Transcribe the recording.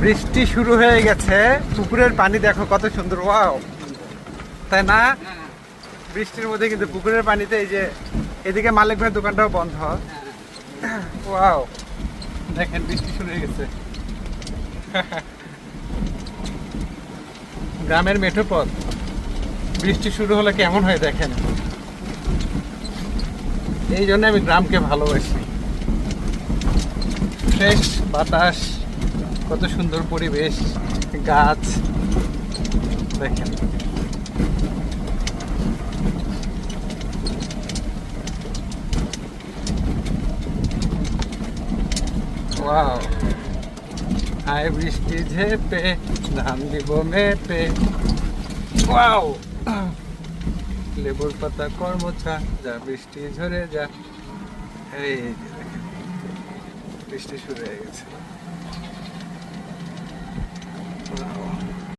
বৃষ্টি শুরু হয়ে গেছে, পুকুরের পানি দেখো কত সুন্দর, ওয়াও, তাই না? বৃষ্টির মধ্যে কিন্তু পুকুরের পানিতে এই যে এদিকে মালিক ভাইয়ের দোকানটাও বন্ধ। ওয়াও, দেখেন বৃষ্টি শুরু হয়ে গেছে। গ্রামের মেঠো পথ, বৃষ্টি শুরু হলে কেমন হয় দেখেন। এই জন্য আমি গ্রামকে ভালোবাসি। ফ্রেশ বাতাস, কত সুন্দর পরিবেশ, গাছ দেখেন। ওয়াও, আয় বৃষ্টি ঝেপে ধান দিব মেপে। ওয়াও, লেবুর পাতা কর্মছা, যা বৃষ্টি ঝরে যা। এই যে দেখেন, বৃষ্টি শুরু হয়ে গেছে।